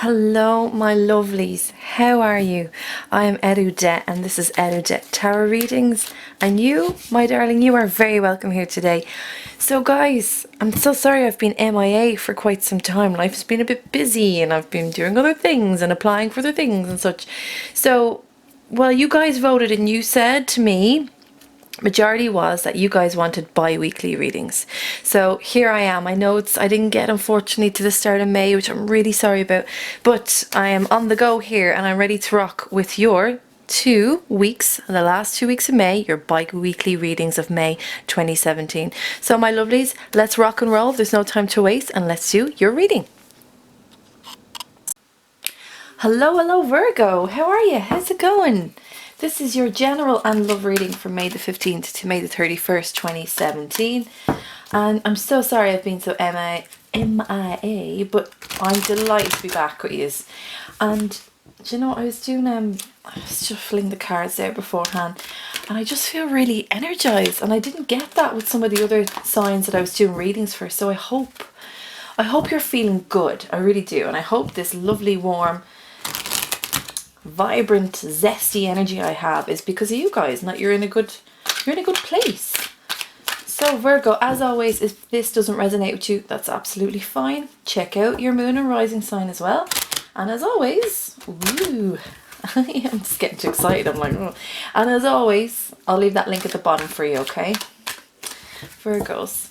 Hello, my lovelies. How are you? I am Eriu and this is Eriu Tarot Readings. And you, my darling, you are very welcome here today. So guys, I'm so sorry I've been MIA for quite some time. Life's been a bit busy and I've been doing other things and applying for other things and such. So, well, you guys voted and you said to me, majority was that you guys wanted bi-weekly readings. So here I am. I know I didn't get, unfortunately, to the start of May, which I'm really sorry about, but I am on the go here and I'm ready to rock with your 2 weeks, the last 2 weeks of May, your bi-weekly readings of May 2017. So my lovelies, let's rock and roll. There's no time to waste and let's do your reading. Hello Virgo, how are you? How's it going? This is your general and love reading from May the 15th to May the 31st, 2017. And I'm so sorry I've been so MIA, but I'm delighted to be back with you. And do you know, I was shuffling the cards there beforehand, and I just feel really energized. And I didn't get that with some of the other signs that I was doing readings for. So I hope you're feeling good. I really do. And I hope this lovely, warm, vibrant, zesty energy I have is because of you guys, and that you're in a good place. So Virgo, as always, if this doesn't resonate with you, that's absolutely fine. Check out your moon and rising sign as well. And as always, woo, I'm just getting too excited. I'm like, oh. And as always, I'll leave that link at the bottom for you, okay? Virgos,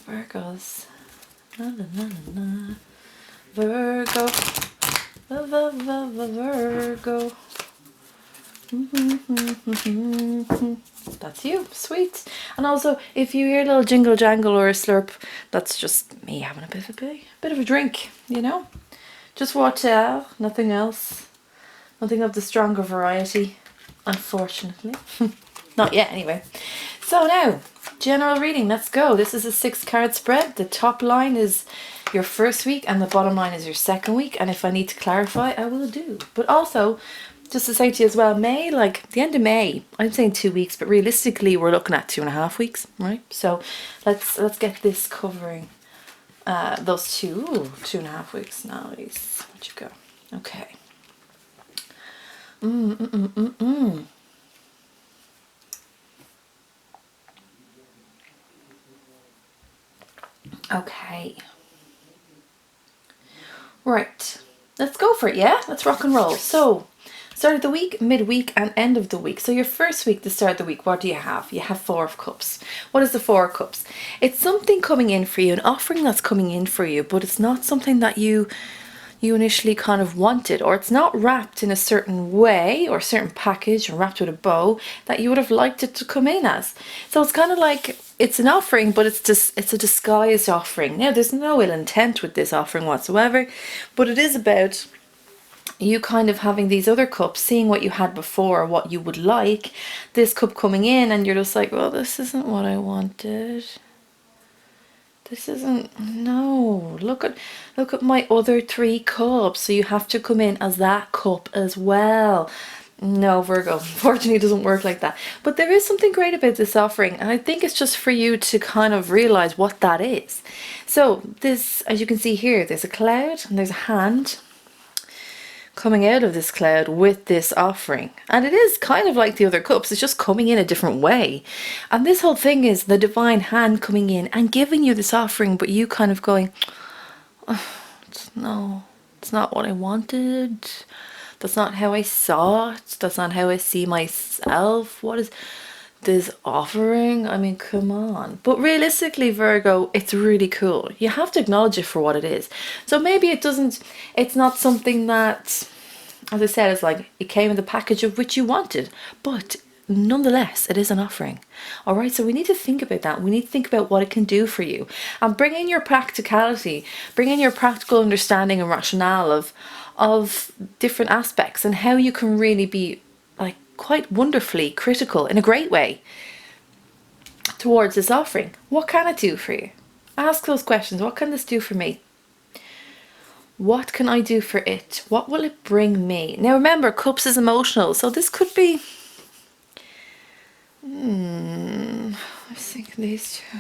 la la la la, Virgo, Virgo. That's you, sweet. And also, if you hear a little jingle jangle or a slurp, that's just me having a bit of a drink, you know. Just water, nothing else, nothing of the stronger variety, unfortunately. Not yet, anyway. So now, general reading. Let's go. This is a 6-card spread. The top line is your first week, and the bottom line is your second week. And if I need to clarify, I will do. But also, just to say to you as well, May, like the end of May, I'm saying 2 weeks, but realistically we're looking at 2.5 weeks, right? So let's get this covering those 2.5 weeks. Nice. Where'd you go? Okay. Okay. Right. Let's go for it, yeah? Let's rock and roll. So, start of the week, midweek, and end of the week. So your first week, the start of the week, what do you have? You have 4 of Cups. What is the 4 of Cups? It's something coming in for you, an offering that's coming in for you, but it's not something that you initially kind of wanted, or it's not wrapped in a certain way or a certain package or wrapped with a bow that you would have liked it to come in as. So it's kind of like it's an offering, but it's a disguised offering. Now there's no ill intent with this offering whatsoever, but it is about you kind of having these other cups, seeing what you had before, what you would like, this cup coming in, and you're just like, well, this isn't what I wanted. This isn't, no, look at my other 3 cups. So you have to come in as that cup as well. No, Virgo, unfortunately it doesn't work like that. But there is something great about this offering, and I think it's just for you to kind of realize what that is. So this, as you can see here, there's a cloud and there's a hand coming out of this cloud with this offering, and it is kind of like the other cups, it's just coming in a different way. And this whole thing is the divine hand coming in and giving you this offering, but you kind of going, oh, no, it's not what I wanted, that's not how I saw it, that's not how I see myself. What is this offering? I mean, come on. But realistically, Virgo, it's really cool. You have to acknowledge it for what it is. So maybe it's not something that, as I said, it's like it came in the package of which you wanted, but nonetheless, it is an offering. All right, so we need to think about that. We need to think about what it can do for you, and bring in your practicality, bring in your practical understanding and rationale of different aspects, and how you can really be like quite wonderfully critical in a great way towards this offering. What can it do for you? Ask those questions. What can this do for me? What can I do for it? What will it bring me? Now remember, Cups is emotional, so this could be I was thinking these two.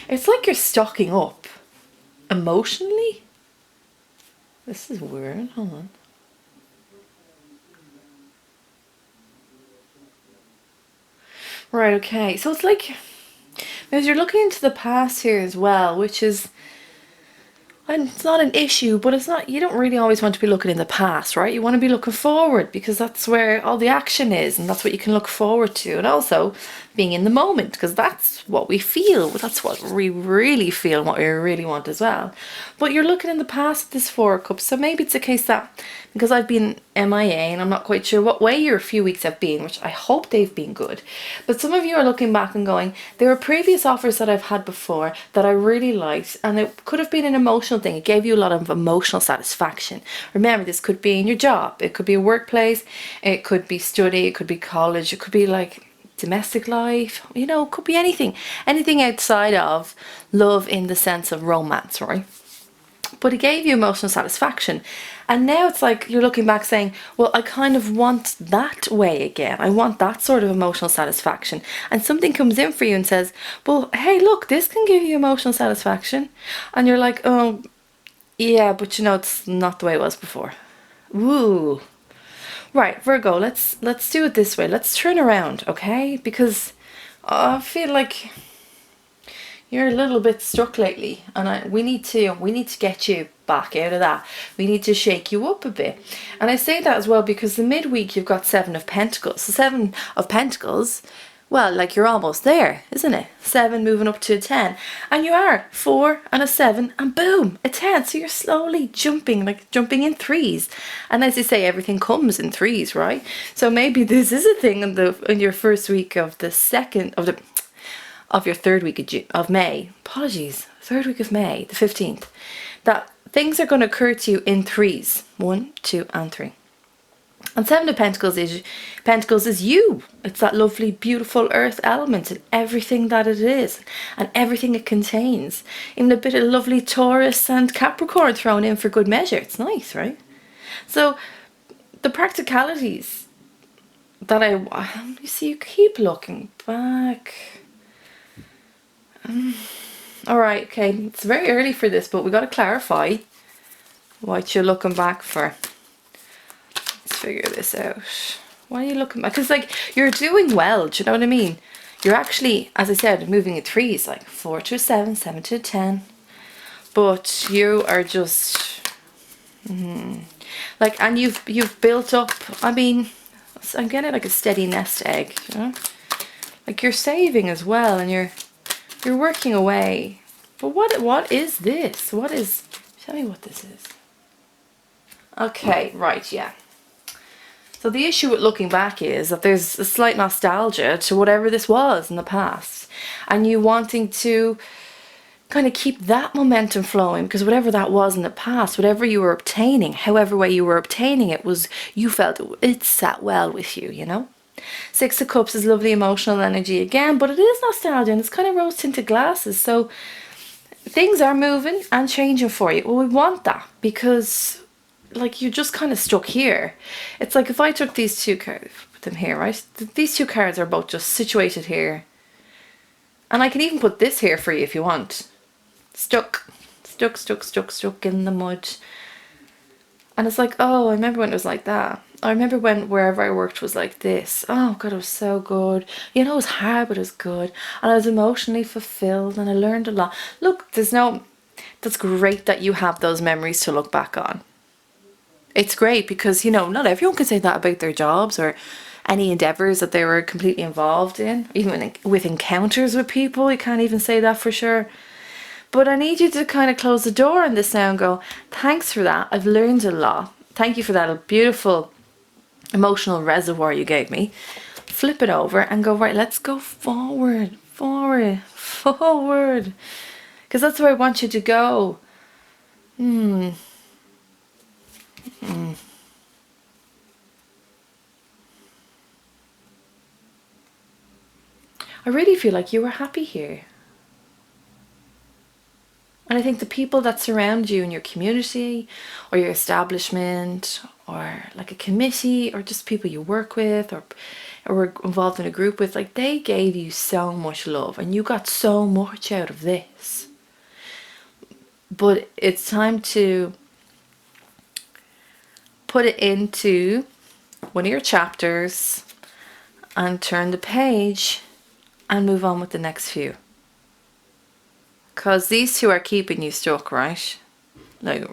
It's like you're stocking up emotionally This is weird. Hold on. Right, okay. So it's like, because you're looking into the past here as well, which is, and it's not an issue, but it's not, you don't really always want to be looking in the past, right? You want to be looking forward because that's where all the action is and that's what you can look forward to. And also being in the moment because that's what we feel. That's what we really feel and what we really want as well. But you're looking in the past at this Four of Cups. So maybe it's a case that because I've been MIA and I'm not quite sure what way your few weeks have been, which I hope they've been good. But some of you are looking back and going, there were previous offers that I've had before that I really liked, and it could have been an emotional thing. It gave you a lot of emotional satisfaction. Remember, this could be in your job, it could be a workplace, it could be study, it could be college, it could be like domestic life, you know, it could be anything outside of love in the sense of romance, right? But it gave you emotional satisfaction. And now it's like you're looking back saying, well, I kind of want that way again. I want that sort of emotional satisfaction. And something comes in for you and says, well, hey, look, this can give you emotional satisfaction. And you're like, oh, yeah, but you know, it's not the way it was before. Woo. Right, Virgo, let's do it this way. Let's turn around, okay? Because I feel like you're a little bit stuck lately, and we need to get you back out of that. We need to shake you up a bit. And I say that as well because the midweek you've got Seven of Pentacles. So Seven of Pentacles, well, like you're almost there, isn't it? 7 moving up to a 10. And you are 4 and a 7 and boom, a 10. So you're slowly jumping, like jumping in threes. And as they say, everything comes in threes, right? So maybe this is a thing in your first week of the of your third week of May, apologies, third week of May, the 15th, that things are going to occur to you in threes, 1, 2, and 3. And Seven of Pentacles is you. It's that lovely, beautiful earth element and everything that it is and everything it contains. Even a bit of lovely Taurus and Capricorn thrown in for good measure. It's nice, right? So the practicalities that you see, you keep looking back. Alright, okay, it's very early for this, but we got to clarify what you're looking back for. Let's figure this out. Why are you looking back? Because like, you're doing well, do you know what I mean? You're actually, as I said, moving in threes, like 4 to a 7, 7 to a 10. But you are just, like, and you've built up, I mean, I'm getting like a steady nest egg, you know? Like you're saving as well, and you're working away. But what is this? Tell me what this is. Okay, right, yeah. So the issue with looking back is that there's a slight nostalgia to whatever this was in the past. And you wanting to kind of keep that momentum flowing, because whatever that was in the past, whatever you were obtaining, however way you were obtaining it, was, you felt it sat well with you, you know? Six of Cups is lovely emotional energy again, but it is nostalgia and it's kind of rose tinted glasses. So things are moving and changing for you. Well, we want that because like you're just kind of stuck here. It's like if I took these two cards, put them here, right? These two cards are both just situated here. And I can even put this here for you if you want. Stuck in the mud. And it's like, oh, I remember when it was like that. I remember when wherever I worked was like this. Oh God, it was so good. You know, it was hard, but it was good. And I was emotionally fulfilled and I learned a lot. Look, that's great that you have those memories to look back on. It's great because, you know, not everyone can say that about their jobs or any endeavours that they were completely involved in. Even with encounters with people, you can't even say that for sure. But I need you to kind of close the door on this now and go, thanks for that. I've learned a lot. Thank you for that beautiful emotional reservoir you gave me. Flip it over and go, right, let's go forward. Because that's where I want you to go. I really feel like you were happy here. And I think the people that surround you in your community or your establishment or like a committee or just people you work with or were involved in a group with, like they gave you so much love and you got so much out of this. But it's time to put it into one of your chapters and turn the page and move on with the next few. Because these two are keeping you stuck, right? Like,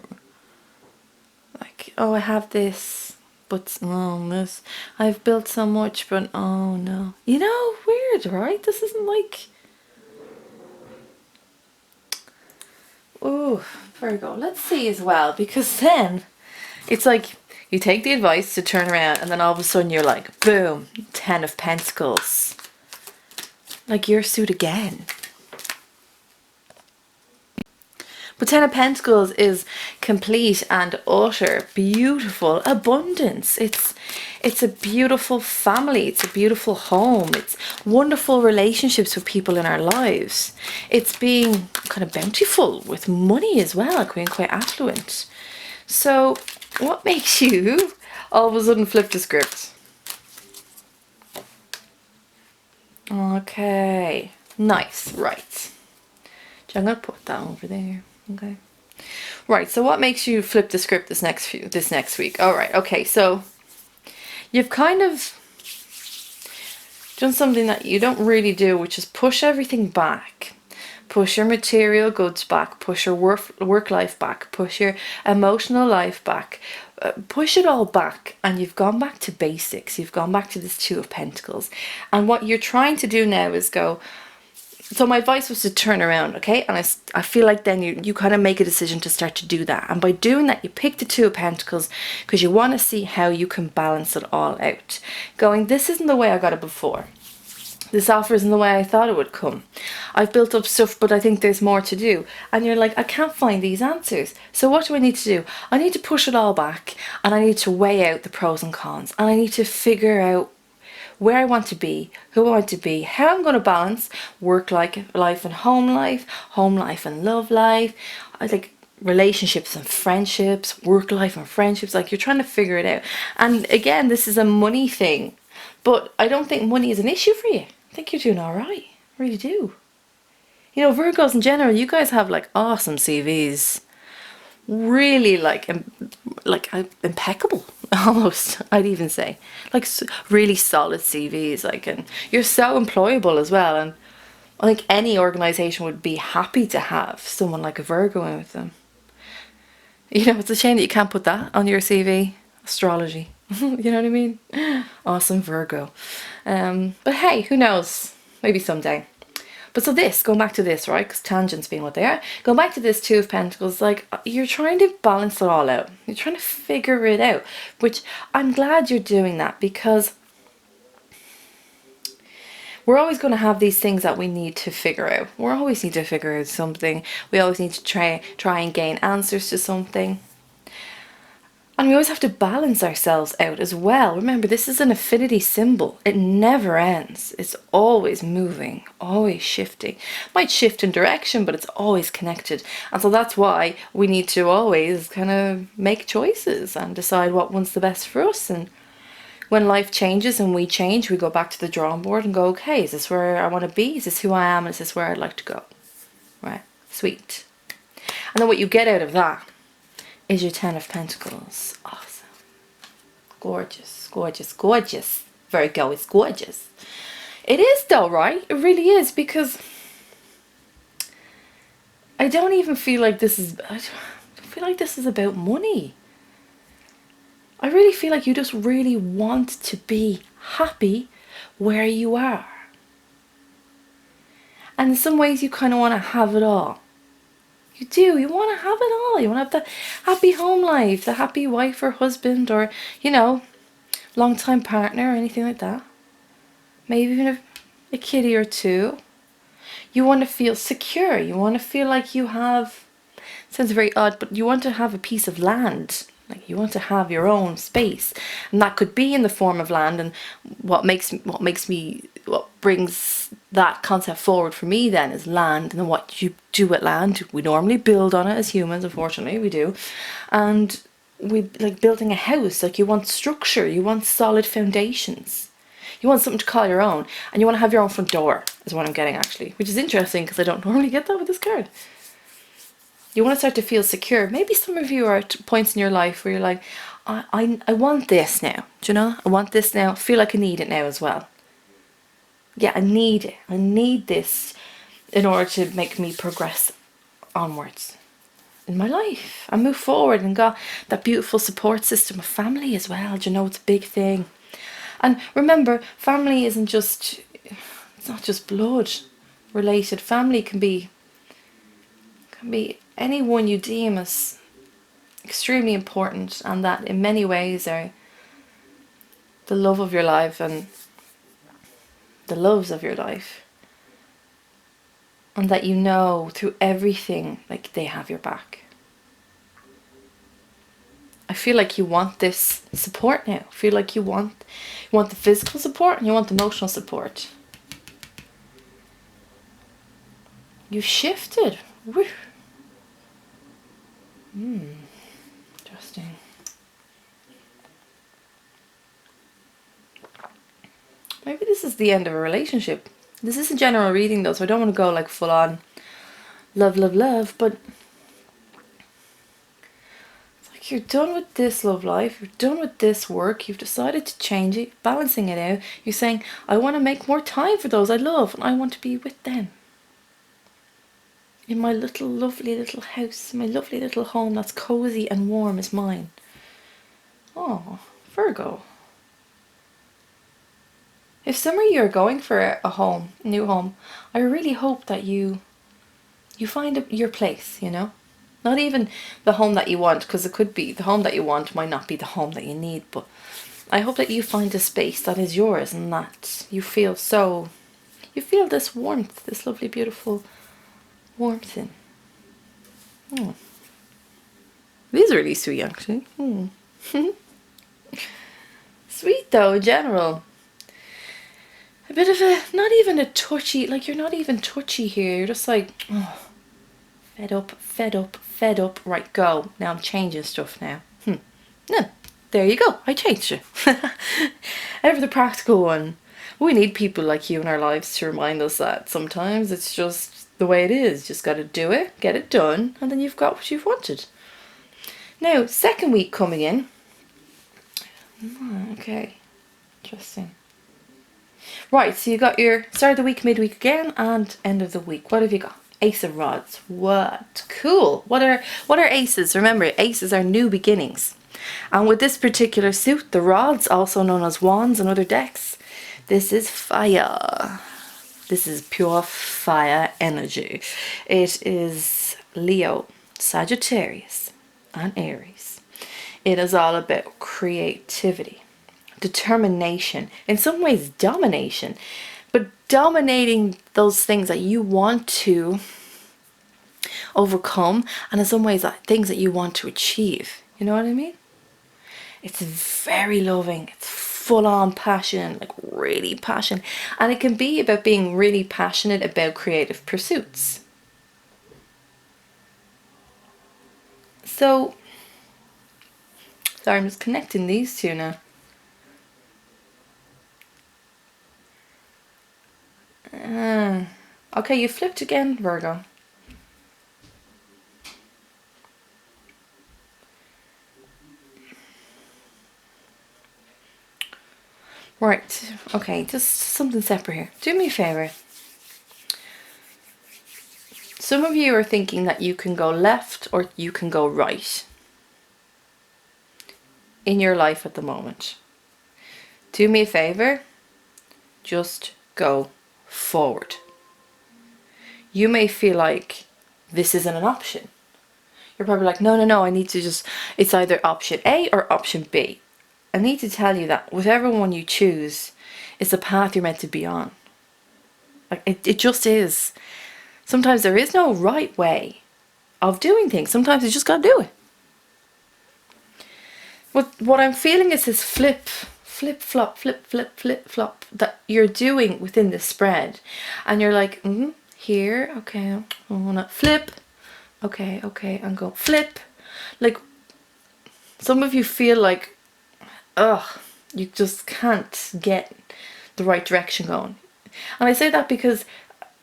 oh, I have this, but oh, this, I've built so much, but oh no. You know, weird, right? This isn't like... Oh, Virgo, let's see as well, because then it's like you take the advice to turn around and then all of a sudden you're like, boom, 10 of Pentacles. Like your suit again. But 10 of Pentacles is complete and utter, beautiful abundance. It's a beautiful family. It's a beautiful home. It's wonderful relationships with people in our lives. It's being kind of bountiful with money as well, being quite affluent. So what makes you all of a sudden flip the script? Okay, nice, right. I'm going to put that over there. Okay. Right, so what makes you flip the script this next week? All right, okay, so you've kind of done something that you don't really do, which is push everything back. Push your material goods back, push your work life back, push your emotional life back, push it all back, and you've gone back to basics. You've gone back to this Two of Pentacles. And what you're trying to do now is go... So my advice was to turn around, okay? And I feel like then you kind of make a decision to start to do that. And by doing that, you pick the Two of Pentacles because you want to see how you can balance it all out. Going, this isn't the way I got it before. This offer isn't the way I thought it would come. I've built up stuff, but I think there's more to do. And you're like, I can't find these answers. So what do I need to do? I need to push it all back and I need to weigh out the pros and cons. And I need to figure out where I want to be, who I want to be, how I'm going to balance work life and home life and love life, like relationships and friendships, work life and friendships. Like you're trying to figure it out. And again, this is a money thing, but I don't think money is an issue for you. I think you're doing all right. I really do. You know, Virgos in general, you guys have like awesome CVs. Really like impeccable almost, I'd even say, like really solid CVs, like, and you're so employable as well, and I think any organization would be happy to have someone like a Virgo in with them. You know, it's a shame that you can't put that on your CV. Astrology. You know what I mean? Awesome Virgo. But hey, who knows, maybe someday. But so this, going back to this, right, because tangents being what they are, going back to this Two of Pentacles, like, you're trying to balance it all out. You're trying to figure it out, which I'm glad you're doing that, because we're always going to have these things that we need to figure out. We always need to figure out something. We always need to try and gain answers to something. And we always have to balance ourselves out as well. Remember, this is an affinity symbol. It never ends. It's always moving, always shifting. Might shift in direction, but it's always connected. And so that's why we need to always kind of make choices and decide what one's the best for us. And when life changes and we change, we go back to the drawing board and go, okay, is this where I want to be? Is this who I am? Is this where I'd like to go? Right? Sweet. And then what you get out of that is your Ten of Pentacles. Awesome. Gorgeous, gorgeous, gorgeous. Virgo is gorgeous. It is though, right? It really is, because I don't even feel like this is, I feel like this is about money. I really feel like you just really want to be happy where you are. And in some ways you kind of want to have it all. You do. You want to have it all. You want to have the happy home life, the happy wife or husband, or, you know, long-time partner or anything like that. Maybe even a kitty or two. You want to feel secure. You want to feel like you have, sounds very odd, but you want to have a piece of land. Like you want to have your own space, and that could be in the form of land. And what brings that concept forward for me then is land, and then what you do with land. We normally build on it as humans, unfortunately we do, and we like building a house. Like you want structure, you want solid foundations, you want something to call your own, and you want to have your own front door is what I'm getting actually, which is interesting because I don't normally get that with this card. You want to start to feel secure. Maybe some of you are at points in your life where you're like, I want this now. Do you know? I want this now. I feel like I need it now as well. Yeah, I need it. I need this in order to make me progress onwards in my life and move forward, and got that beautiful support system of family as well. Do you know, it's a big thing. And remember, family isn't just, it's not just blood related. Family can be anyone you deem as extremely important, and that in many ways are the love of your life and the loves of your life. And that you know through everything, like, they have your back. I feel like you want this support now. I feel like you want the physical support and you want the emotional support. You've shifted. Woo. Interesting. Maybe this is the end of a relationship. This is a general reading though, so I don't want to go like full on love, love, love, but it's like you're done with this love life, you're done with this work, you've decided to change it, balancing it out. You're saying, I want to make more time for those I love, and I want to be with them. In my little lovely little house, my lovely little home that's cozy and warm as mine. Oh, Virgo. If some of you are going for a new home, I really hope that you find your place, you know? Not even the home that you want, because it could be the home that you want might not be the home that you need, but I hope that you find a space that is yours, and that you feel this warmth, this lovely, beautiful warmth in. These are really sweet, actually. Sweet though, in general. A bit of a, not even a touchy, like you're not even touchy here. You're just like, oh, fed up, fed up, fed up. Right, go. Now I'm changing stuff now. No, there you go. I changed it. Ever the practical one. We need people like you in our lives to remind us that sometimes it's just the way it is. Just got to do it, get it done, and then you've got what you've wanted. Now, second week coming in. Okay, interesting. Right, so you got your start of the week, midweek again, and end of the week. What have you got? Ace of Rods. What? Cool. What are aces? Remember, aces are new beginnings. And with this particular suit, the rods, also known as wands and other decks, this is fire. This is pure fire energy. It is Leo, Sagittarius, and Aries. It is all about creativity, determination, in some ways domination, but dominating those things that you want to overcome, and in some ways things that you want to achieve. You know what I mean? It's very loving. It's full on passion, like really passion, and it can be about being really passionate about creative pursuits. So sorry, I'm just connecting these two now. Okay, you flipped again, Virgo. Right, okay, just something separate here. Do me a favour. Some of you are thinking that you can go left or you can go right in your life at the moment. Do me a favour, just go forward. You may feel like this isn't an option. You're probably like, no, I need to just, it's either option A or option B. I need to tell you that whichever one you choose is the path you're meant to be on. Like it just is. Sometimes there is no right way of doing things. Sometimes you just gotta do it. What I'm feeling is this flip, flop that you're doing within the spread, and you're like, here, okay, I wanna flip, okay, and go flip. Like some of you feel like, you just can't get the right direction going. And I say that because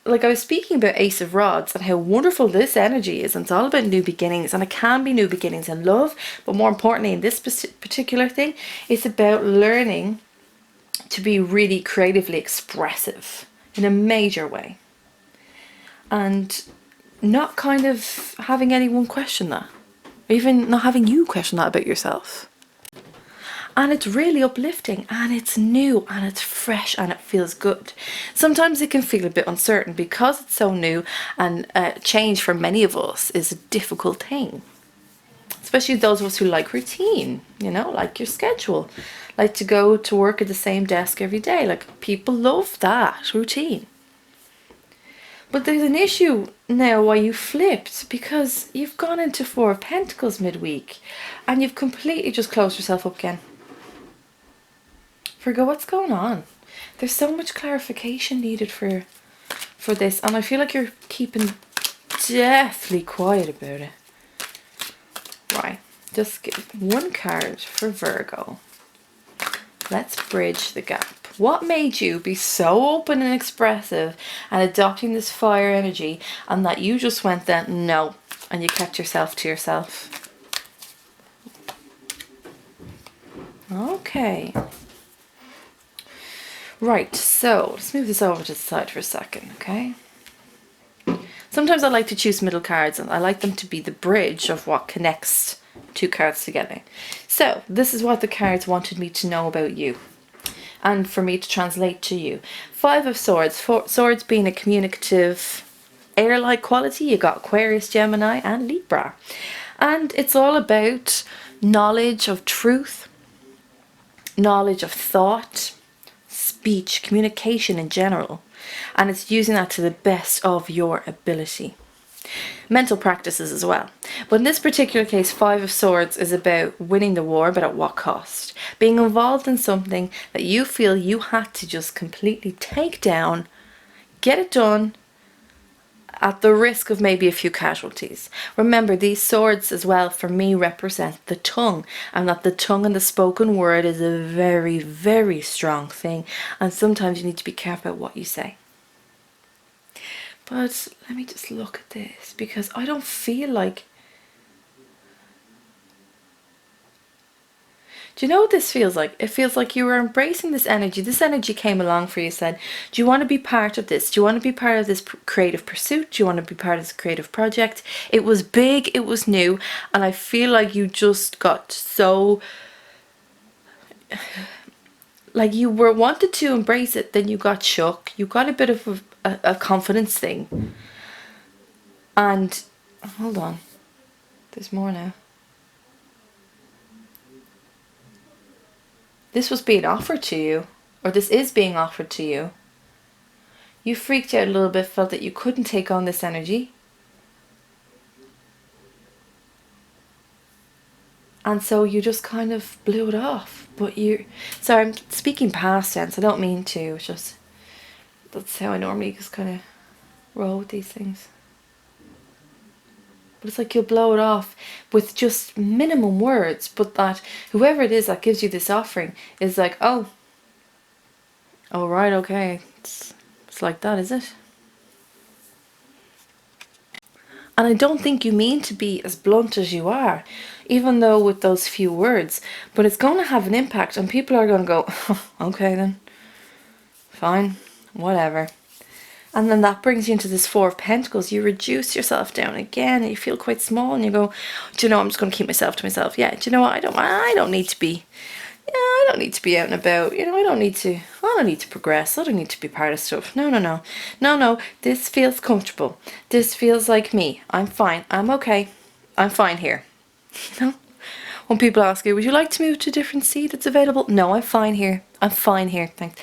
like I was speaking about Ace of Rods and how wonderful this energy is, and it's all about new beginnings, and it can be new beginnings in love, but more importantly in this particular thing, it's about learning to be really creatively expressive in a major way, and not kind of having anyone question that, or even not having you question that about yourself. And it's really uplifting, and it's new, and it's fresh, and it feels good. Sometimes it can feel a bit uncertain because it's so new, and change for many of us is a difficult thing. Especially those of us who like routine, you know, like your schedule, like to go to work at the same desk every day. Like, people love that routine. But there's an issue now why you flipped, because you've gone into Four of Pentacles midweek, and you've completely just closed yourself up again. Virgo, what's going on? There's so much clarification needed for this, and I feel like you're keeping deathly quiet about it. Right, just give one card for Virgo. Let's bridge the gap. What made you be so open and expressive and adopting this fire energy, and that you just went then no, and you kept yourself to yourself? Okay. Right, so let's move this over to the side for a second, okay? Sometimes I like to choose middle cards, and I like them to be the bridge of what connects two cards together. So this is what the cards wanted me to know about you, and for me to translate to you. Five of Swords, Swords being a communicative air-like quality. You got Aquarius, Gemini, and Libra. And it's all about knowledge of truth, knowledge of thought, speech, communication in general, and it's using that to the best of your ability. Mental practices as well. But in this particular case, Five of Swords is about winning the war, but at what cost? Being involved in something that you feel you had to just completely take down, get it done, at the risk of maybe a few casualties. Remember, these swords as well for me represent the tongue, and that the tongue and the spoken word is a very, very strong thing, and sometimes you need to be careful about what you say. But let me just look at this, because I don't feel like... Do you know what this feels like? It feels like you were embracing this energy. This energy came along for you, said, do you want to be part of this? Do you want to be part of this creative pursuit? Do you want to be part of this creative project? It was big, it was new, and I feel like you just got so... like you were wanted to embrace it, then you got shook. You got a bit of a confidence thing. And, hold on, there's more now. This was being offered to you, or this is being offered to you. You freaked out a little bit, felt that you couldn't take on this energy. And so you just kind of blew it off. But sorry, I'm speaking past tense, I don't mean to, it's just, that's how I normally just kind of roll with these things. But it's like you'll blow it off with just minimum words, but that whoever it is that gives you this offering is like, oh right, okay, it's like that, is it? And I don't think you mean to be as blunt as you are, even though with those few words, but it's going to have an impact, and people are going to go, oh, okay then, fine, whatever. And then that brings you into this Four of Pentacles. You reduce yourself down again, and you feel quite small, and you go, do you know, I'm just going to keep myself to myself. Yeah, do you know what, I don't need to be, I don't need to be out and about, you know, I don't need to progress, I don't need to be part of stuff. No, this feels comfortable, this feels like me, I'm fine, I'm okay, I'm fine here, you know. When people ask you, would you like to move to a different seat that's available? No, I'm fine here, thanks.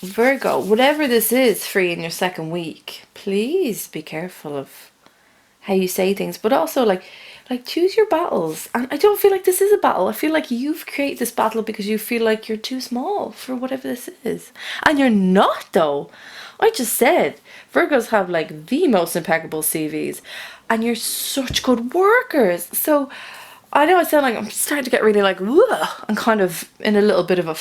Virgo, whatever this is for you in your second week, please be careful of how you say things, but also like choose your battles. And I don't feel like this is a battle. I feel like you've created this battle because you feel like you're too small for whatever this is. And you're not, though. I just said Virgos have like the most impeccable CVs, and you're such good workers. So I know I sound like I'm starting to get really like, whoa, and kind of in a little bit of a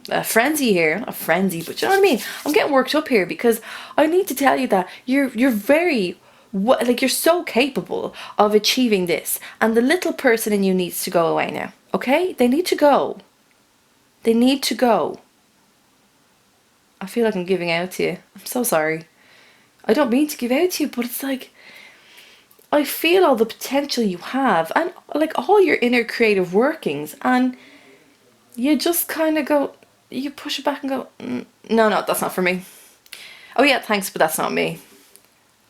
a frenzy here. Not a frenzy, but you know what I mean? I'm getting worked up here because I need to tell you that you're very, like, you're so capable of achieving this. And the little person in you needs to go away now. Okay? They need to go. They need to go. I feel like I'm giving out to you. I'm so sorry. I don't mean to give out to you, but it's like, I feel all the potential you have and like all your inner creative workings, and you just kind of go, you push it back and go, no, that's not for me. Oh yeah, thanks, but that's not me.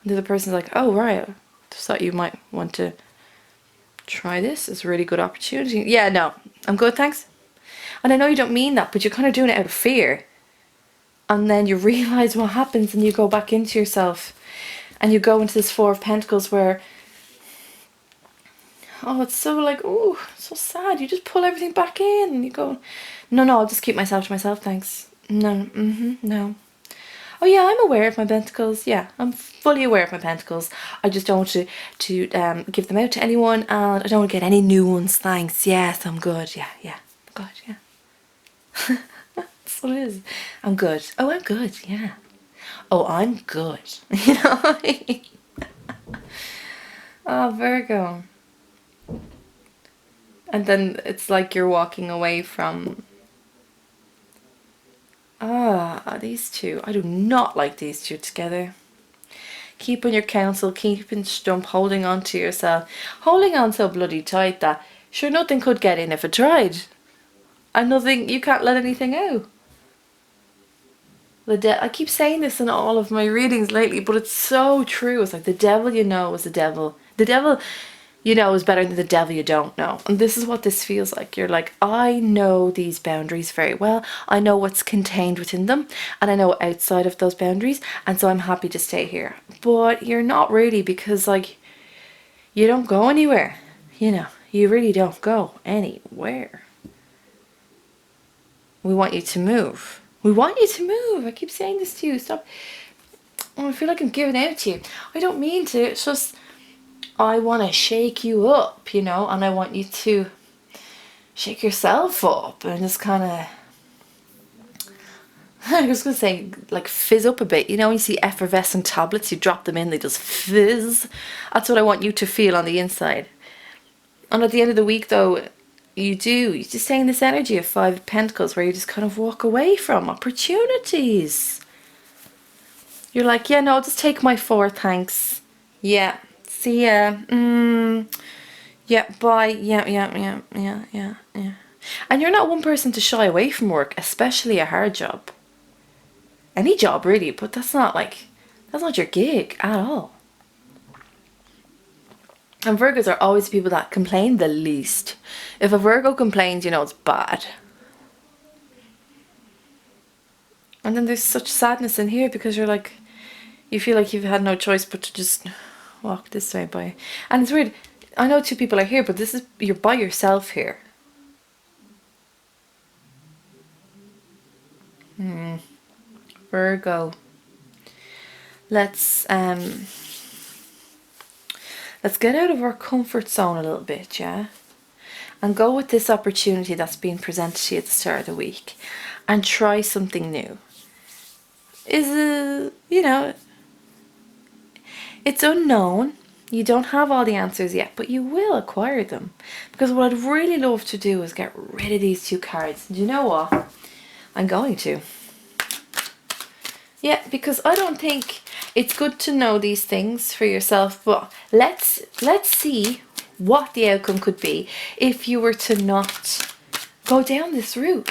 And the other person's like, oh right, just thought you might want to try this. It's a really good opportunity. Yeah, no, I'm good, thanks. And I know you don't mean that, but you're kind of doing it out of fear. And then you realise what happens and you go back into yourself and you go into this Four of Pentacles where, oh, it's so like, oh, so sad. You just pull everything back in and you go, no, I'll just keep myself to myself, thanks. No, no. Oh yeah, I'm aware of my pentacles. Yeah, I'm fully aware of my pentacles. I just don't want to give them out to anyone, and I don't want to get any new ones, thanks. Yes, I'm good. Yeah, I'm good, yeah. That's what it is. I'm good. Oh, I'm good, yeah. Oh, I'm good. You know what I mean? Oh, Virgo. And then it's like you're walking away from... these two. I do not like these two together. Keeping your counsel, keeping stump, holding on to yourself. Holding on so bloody tight that, sure, nothing could get in if it tried. And nothing, you can't let anything out. I keep saying this in all of my readings lately, but it's so true. It's like the devil you know is the devil. The devil you know is better than the devil you don't know. And this is what this feels like. You're like, I know these boundaries very well. I know what's contained within them. And I know outside of those boundaries. And so I'm happy to stay here. But you're not really, because like, you don't go anywhere. You know, you really don't go anywhere. We want you to move. We want you to move. I keep saying this to you. Stop. Oh, I feel like I'm giving out to you. I don't mean to. It's just, I want to shake you up, you know, and I want you to shake yourself up and just kind of, I was going to say, like, fizz up a bit. You know, when you see effervescent tablets, you drop them in, they just fizz. That's what I want you to feel on the inside. And at the end of the week, though, you're just saying this energy of Five of Pentacles where you just kind of walk away from opportunities. You're like, yeah, no, I'll just take my 4, thanks. Yeah, see ya. Yeah, bye. Yeah. And you're not one person to shy away from work, especially a hard job. Any job, really, but that's not your gig at all. And Virgos are always the people that complain the least. If a Virgo complains, you know it's bad. And then there's such sadness in here because you're like, you feel like you've had no choice but to just walk this way by. And it's weird. I know 2 people are here, but you're by yourself here. Virgo. Let's get out of our comfort zone a little bit, yeah? And go with this opportunity that's being presented to you at the start of the week. And try something new. You know, it's unknown. You don't have all the answers yet, but you will acquire them. Because what I'd really love to do is get rid of these 2 cards. And you know what? I'm going to. Yeah, because I don't think it's good to know these things for yourself, but let's see what the outcome could be if you were to not go down this route.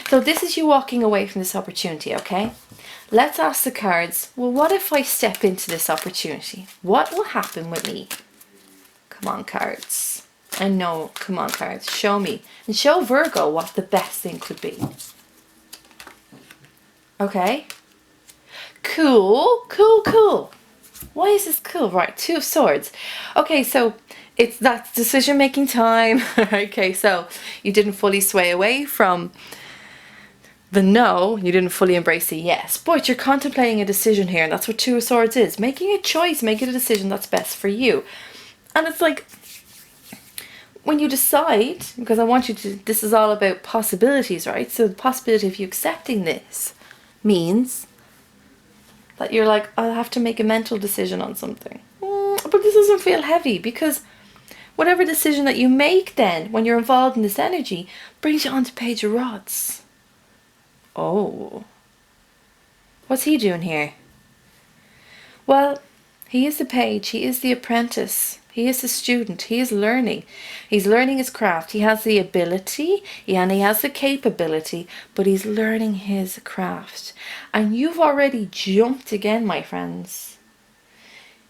So this is you walking away from this opportunity, okay? Let's ask the cards, well, what if I step into this opportunity? What will happen with me? Come on, cards. I know, come on, cards. Show me. And show Virgo what the best thing could be. Okay? Cool. Why is this cool? Right, 2 of Swords. Okay, so it's that decision-making time. Okay, so you didn't fully sway away from the no, you didn't fully embrace the yes, but you're contemplating a decision here, and that's what 2 of Swords is. Making a choice, making a decision that's best for you. And it's like, when you decide, because I want you to, this is all about possibilities, right? So the possibility of you accepting this means that you're like, I'll have to make a mental decision on something. But this doesn't feel heavy, because whatever decision that you make then, when you're involved in this energy, brings you onto Page of Rods. Oh. What's he doing here? Well, he is the page, he is the apprentice, he is the student, he is learning. He's learning his craft, he has the ability and he has the capability, but he's learning his craft. And you've already jumped again, my friends.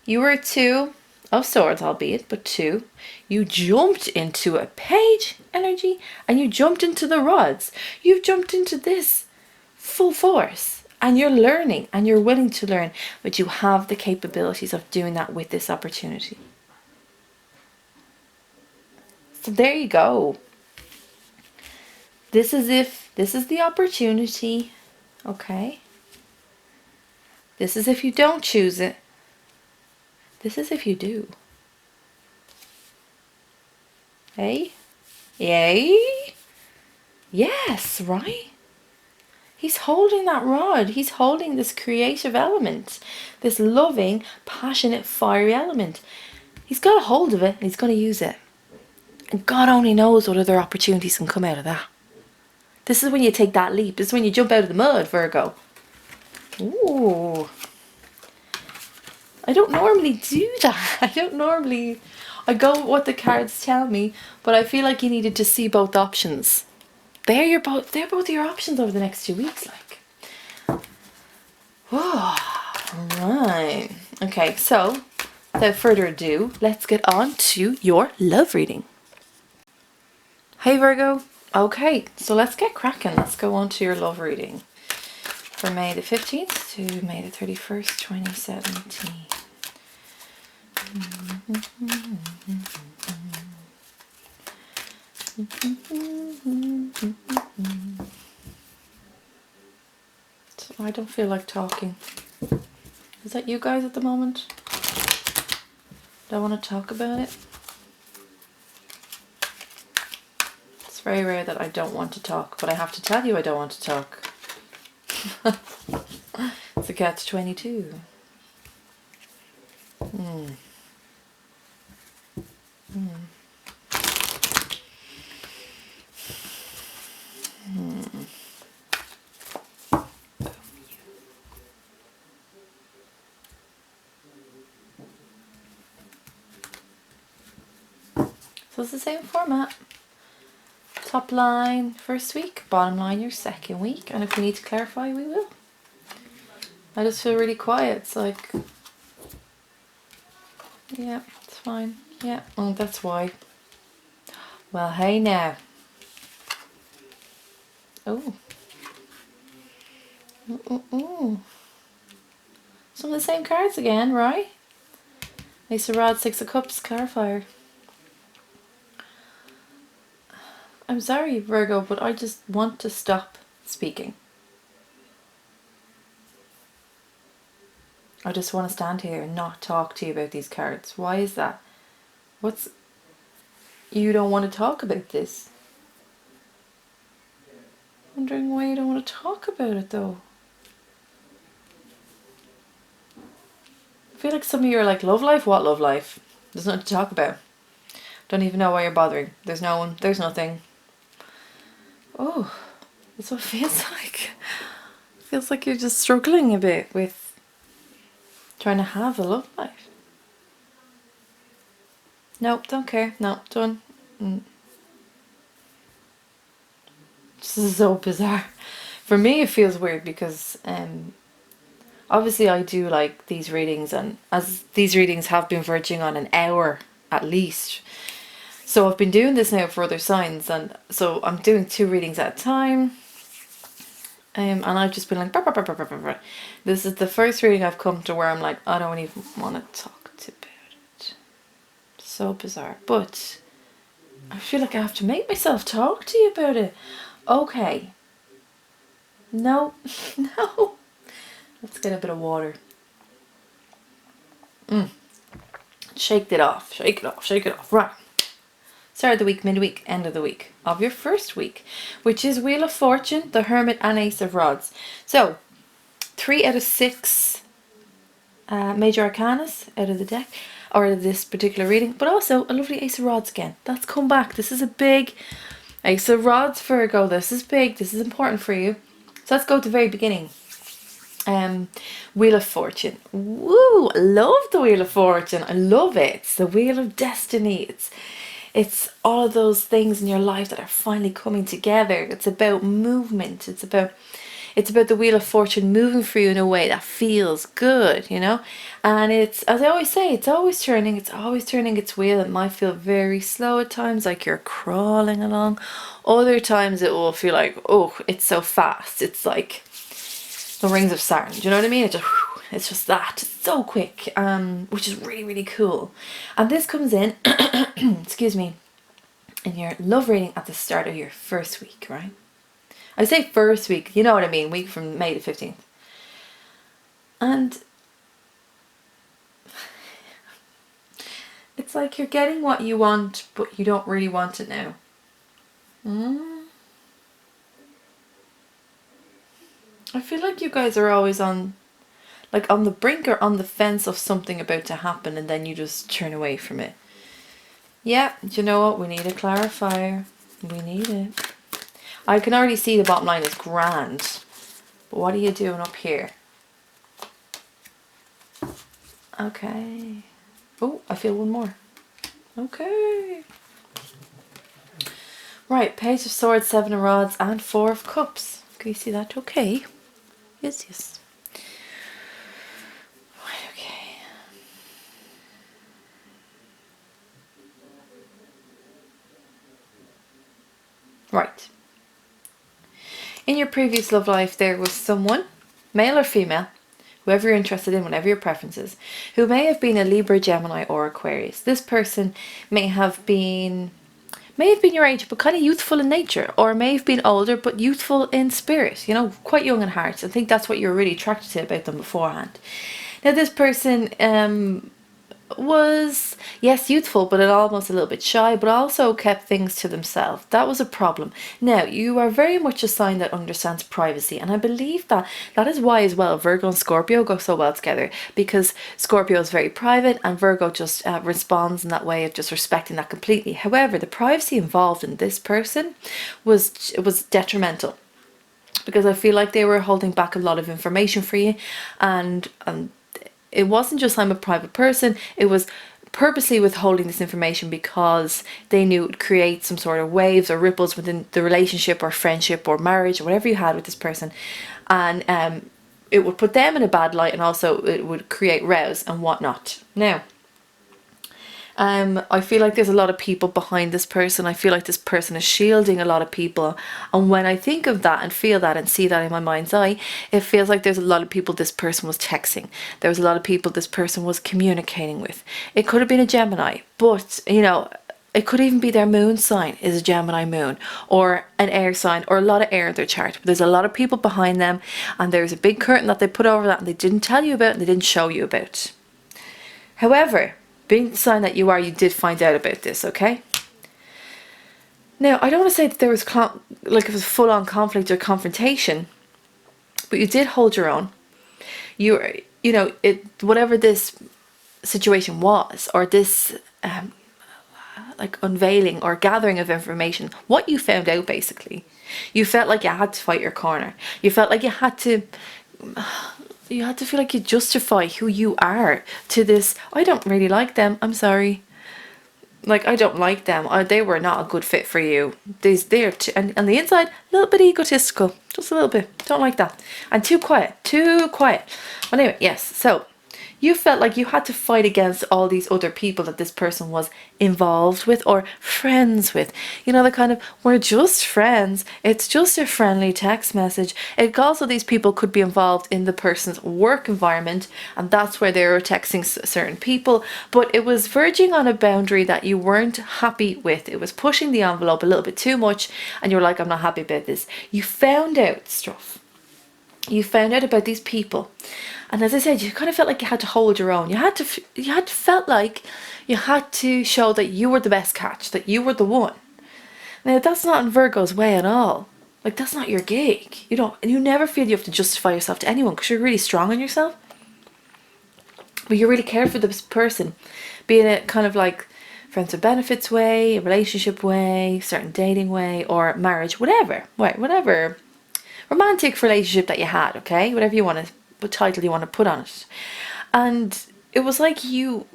You were 2 of swords, albeit, but 2. You jumped into a page energy and you jumped into the rods. You've jumped into this full force. And you're learning and you're willing to learn, but you have the capabilities of doing that with this opportunity. So there you go. This is the opportunity, okay? This is if you don't choose it. This is if you do. Hey? Yay? Yes, right? He's holding that rod. He's holding this creative element. This loving, passionate, fiery element. He's got a hold of it and he's going to use it. And God only knows what other opportunities can come out of that. This is when you take that leap. This is when you jump out of the mud, Virgo. Ooh. I don't normally do that. I go with what the cards tell me, but I feel like you needed to see both options. They're both your options over the next 2 weeks, like. Whoa. Alright. Okay, so without further ado, let's get on to your love reading. Hey Virgo. Okay, so let's get cracking. Let's go on to your love reading for May the 15th to May the 31st, 2017. So I don't feel like talking. Is that you guys at the moment? Don't want to talk about it? It's very rare that I don't want to talk, but I have to tell you I don't want to talk. It's a catch-22. So it's the same format. Top line first week, bottom line your second week, and if we need to clarify, we will. I just feel really quiet. It's like, yeah, it's fine. Yeah, oh, that's why. Well, hey now. Oh. Some of the same cards again, right? Ace of Rods, Six of Cups, clarifier. I'm sorry, Virgo, but I just want to stop speaking. I just want to stand here and not talk to you about these cards. Why is that? You don't want to talk about this? I'm wondering why you don't want to talk about it though. I feel like some of you are like, love life? What love life? There's nothing to talk about. Don't even know why you're bothering. There's no one. There's nothing. Oh, that's what it feels like. It feels like you're just struggling a bit with trying to have a love life. Nope, don't care. No, done. This is so bizarre. For me, it feels weird because obviously I do like these readings, and as these readings have been verging on an hour at least. So I've been doing this now for other signs, and so I'm doing 2 readings at a time. And I've just been like, bah, bah, bah, bah, bah, bah, bah. This is the first reading I've come to where I'm like, I don't even want to talk about it. So bizarre. But I feel like I have to make myself talk to you about it. Okay. No. No. Let's get a bit of water. Shake it off. Shake it off. Shake it off. Right. start of the week, midweek, end of the week of your first week, which is Wheel of Fortune, the Hermit, and Ace of Rods. So 3 out of 6 major arcanas out of the deck, or out of this particular reading, but also a lovely Ace of Rods again. That's come back. This is a big Ace of Rods, Virgo. This is big. This is important for you. So let's go to the very beginning. Wheel of Fortune. Woo! I love the Wheel of Fortune. I love it. It's the Wheel of Destiny. It's all of those things in your life that are finally coming together. It's about movement. It's about the Wheel of Fortune moving for you in a way that feels good, you know? And it's, as I always say, it's always turning its wheel. It might feel very slow at times, like you're crawling along. Other times it will feel like, oh, it's so fast. It's like the rings of Saturn. Do you know what I mean? It's just that. It's so quick, which is really, really cool. And this comes in, excuse me, in your love reading at the start of your first week, right? I say first week, you know what I mean, week from May the 15th. And it's like you're getting what you want, but you don't really want it now. I feel like you guys are always on the brink or on the fence of something about to happen, and then you just turn away from it. Yeah, do you know what? We need a clarifier. We need it. I can already see the bottom line is grand. But what are you doing up here? Okay. Oh, I feel one more. Okay. Right, Page of Swords, 7 of Rods, and 4 of Cups. Can you see that? Okay. Yes, yes. Right, okay. Right. In your previous love life, there was someone, male or female, whoever you're interested in, whatever your preference is, who may have been a Libra, Gemini, or Aquarius. This person may have been your age, but kind of youthful in nature, or may have been older, but youthful in spirit, you know, quite young in heart. I think that's what you're really attracted to about them beforehand. Now, this person was, yes, youthful, but almost a little bit shy, but also kept things to themselves. That was a problem. Now, you are very much a sign that understands privacy, and I believe that is why as well Virgo and Scorpio go so well together, because Scorpio is very private and Virgo just responds in that way of just respecting that completely. However, the privacy involved in this person was detrimental, because I feel like they were holding back a lot of information for you, and it wasn't just I'm a private person, it was purposely withholding this information because they knew it would create some sort of waves or ripples within the relationship or friendship or marriage or whatever you had with this person, and it would put them in a bad light, and also it would create rows and whatnot. Now, I feel like there's a lot of people behind this person. I feel like this person is shielding a lot of people, and when I think of that and feel that and see that in my mind's eye, it feels like there's a lot of people this person was texting. There was a lot of people this person was communicating with. It could have been a Gemini, but you know, it could even be their moon sign is a Gemini moon, or an air sign, or a lot of air in their chart. But there's a lot of people behind them, and there's a big curtain that they put over that and they didn't tell you about and they didn't show you about. However, being the sign that you are, you did find out about this, okay? Now, I don't want to say that there was like it was full-on conflict or confrontation, but you did hold your own. You know, whatever this situation was, or this like unveiling or gathering of information, what you found out basically, you felt like you had to fight your corner. You felt like you had to feel like you justify who you are to this. I don't really like them, I'm sorry. Like, I don't like them. They were not a good fit for you. They're and on the inside, a little bit egotistical. Just a little bit. Don't like that. And too quiet. Too quiet. Well, anyway, yes. So, you felt like you had to fight against all these other people that this person was involved with or friends with. You know, the kind of, we're just friends. It's just a friendly text message. It also, these people could be involved in the person's work environment, and that's where they were texting certain people. But it was verging on a boundary that you weren't happy with. It was pushing the envelope a little bit too much, and you were like, I'm not happy about this. You found out stuff. You found out about these people, and as I said, you kind of felt like you had to hold your own. Felt like you had to show that you were the best catch, that you were the one. Now that's not in Virgo's way at all. Like, that's not your gig. You never feel you have to justify yourself to anyone because you're really strong on yourself. But you really care for this person, be it kind of like friends with benefits way, a relationship way, certain dating way, or marriage, whatever romantic relationship that you had, okay, whatever you want to, what title you want to put on it. And it was like you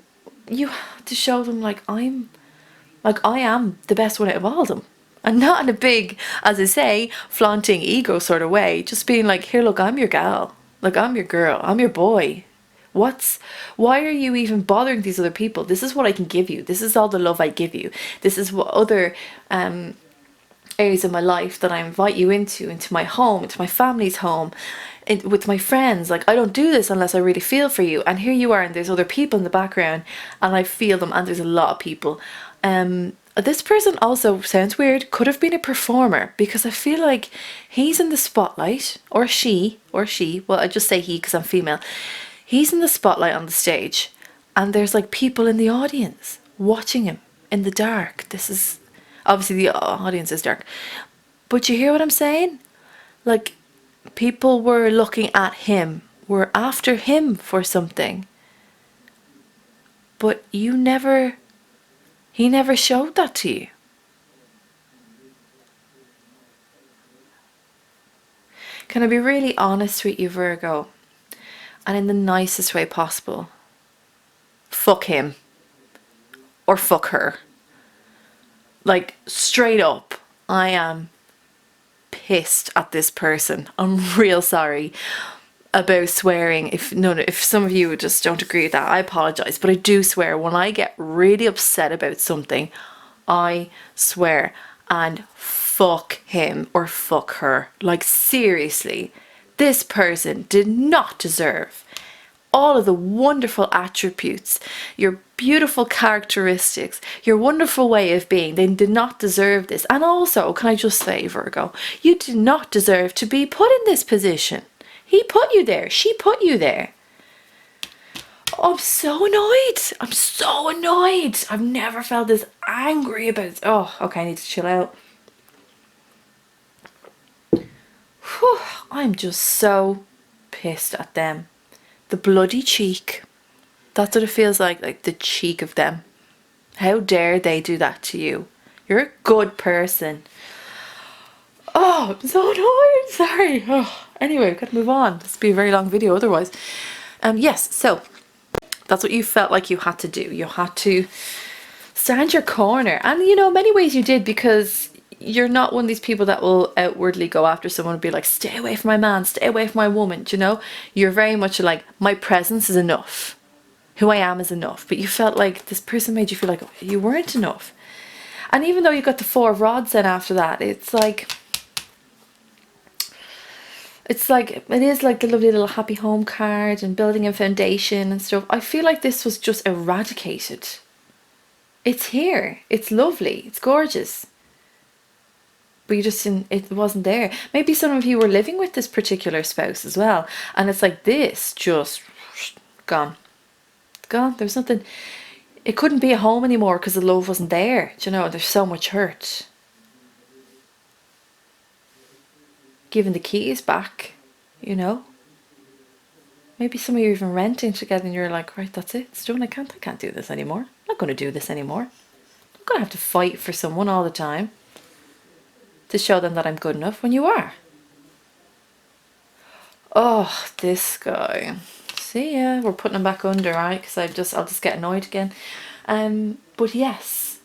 had to show them like I am the best one out of all of them. And not in a big, as I say, flaunting ego sort of way. Just being like, here, look, I'm your gal. Like, I'm your girl. I'm your boy. Why are you even bothering these other people? This is what I can give you. This is all the love I give you. This is what other areas of my life that I invite you into my home, into my family's home, with my friends. Like, I don't do this unless I really feel for you. And here you are, and there's other people in the background, and I feel them, and there's a lot of people. This person also, sounds weird, could have been a performer, because I feel like he's in the spotlight, or she, well, I just say he because I'm female. He's in the spotlight on the stage, and there's like people in the audience watching him in the dark. This is, obviously the audience is dark, but you hear what I'm saying? Like, people were looking at him, were after him for something, but he never showed that to you. Can I be really honest with you, Virgo? And in the nicest way possible. Fuck him. Or fuck her. Like, straight up, I am pissed at this person. I'm real sorry about swearing. If some of you just don't agree with that, I apologise. But I do swear. When I get really upset about something, I swear. And fuck him or fuck her. Like, seriously. This person did not deserve all of the wonderful attributes, your beautiful characteristics, your wonderful way of being. They did not deserve this. And also, can I just say, Virgo, you did not deserve to be put in this position. He put you there. She put you there. Oh, I'm so annoyed. I'm so annoyed. I've never felt this angry about it. Oh, okay, I need to chill out. Whew, I'm just so pissed at them. The bloody cheek. That's what it feels like the cheek of them. How dare they do that to you? You're a good person. Oh, I'm so annoyed. Sorry. Oh, anyway, we've got to move on. This will be a very long video otherwise. Yes, so that's what you felt like you had to do. You had to stand your corner. And, many ways you did, because you're not one of these people that will outwardly go after someone and be like, stay away from my man, stay away from my woman, You're very much like, my presence is enough. Who I am is enough. But you felt like this person made you feel like you weren't enough. And even though you got the 4 of rods then after that, it is like the lovely little happy home card and building a foundation and stuff. I feel like this was just eradicated. It's here. It's lovely. It's gorgeous. But you just didn't, it wasn't there. Maybe some of you were living with this particular spouse as well. And it's like this, just gone. Gone. There was nothing. It couldn't be a home anymore because the love wasn't there. There's so much hurt. Giving the keys back, Maybe some of you are even renting together and you're like, right, that's it. It's done. I can't do this anymore. I'm not going to do this anymore. I'm going to have to fight for someone all the time to show them that I'm good enough when you are. Oh, this guy. See ya. We're putting him back under, right? Because I'll just get annoyed again. But yes.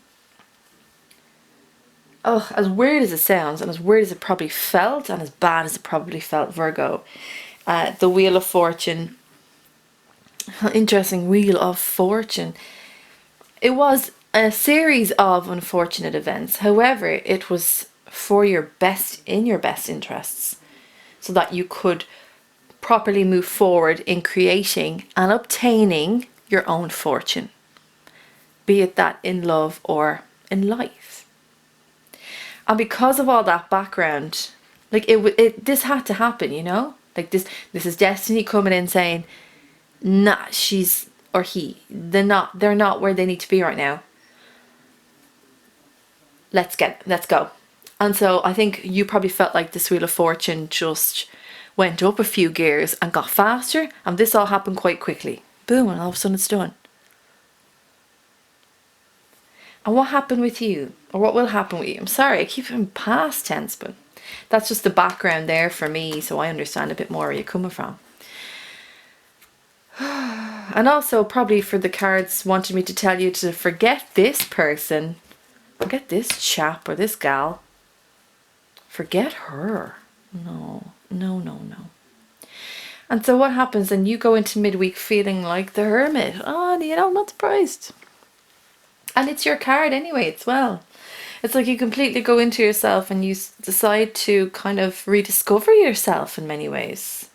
Oh, as weird as it sounds, and as weird as it probably felt, and as bad as it probably felt, Virgo, the Wheel of Fortune. Interesting Wheel of Fortune. It was a series of unfortunate events. However, it was for your best interests, so that you could properly move forward in creating and obtaining your own fortune, be it that in love or in life. And because of all that background, like this had to happen, Like this is destiny coming in saying, nah, she's, or he, they're not where they need to be right now. Let's go. And so I think you probably felt like this Wheel of Fortune just went up a few gears and got faster, and this all happened quite quickly. Boom, and all of a sudden it's done. And what happened with you? Or what will happen with you? I'm sorry, I keep in past tense, but that's just the background there for me, so I understand a bit more where you're coming from. And also probably for the cards wanted me to tell you to forget this person, forget this chap or this gal. Forget her. No. And so what happens, and you go into midweek feeling like the hermit. Oh, you know, I'm not surprised. And it's your card anyway as well. It's like you completely go into yourself and you decide to kind of rediscover yourself in many ways.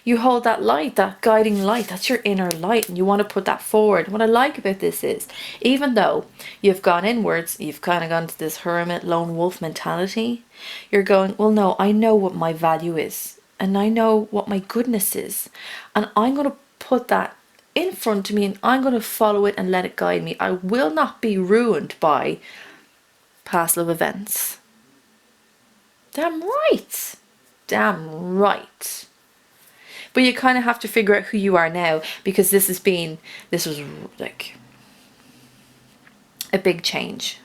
You hold that light, that guiding light, that's your inner light, and you want to put that forward. What I like about this is, even though you've gone inwards, you've kind of gone to this hermit, lone wolf mentality, you're going, well, no, I know what my value is, and I know what my goodness is, and I'm going to put that in front of me, and I'm going to follow it and let it guide me. I will not be ruined by past love events. Damn right. Damn right. But you kind of have to figure out who you are now, because this was like a big change.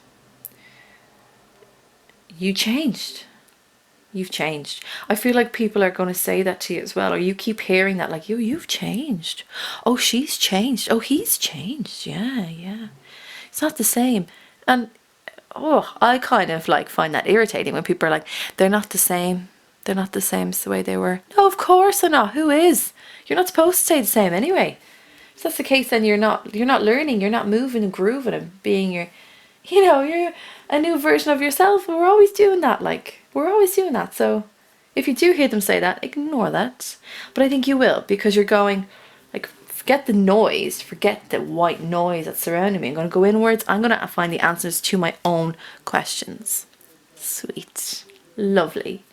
You changed. You've changed. I feel like people are going to say that to you as well, or you keep hearing that, like, you've changed. Oh, she's changed. Oh, he's changed. Yeah. It's not the same. And I kind of like find that irritating when people are like, they're not the same. They're not the same as the way they were. No, of course they're not. Who is? You're not supposed to stay the same anyway. If that's the case, then you're not learning, you're not moving and grooving and being you're a new version of yourself. We're always doing that, So if you do hear them say that, ignore that. But I think you will, because you're going, like, forget the noise, forget the white noise that's surrounding me. I'm going to go inwards. I'm going to find the answers to my own questions. Sweet. Lovely.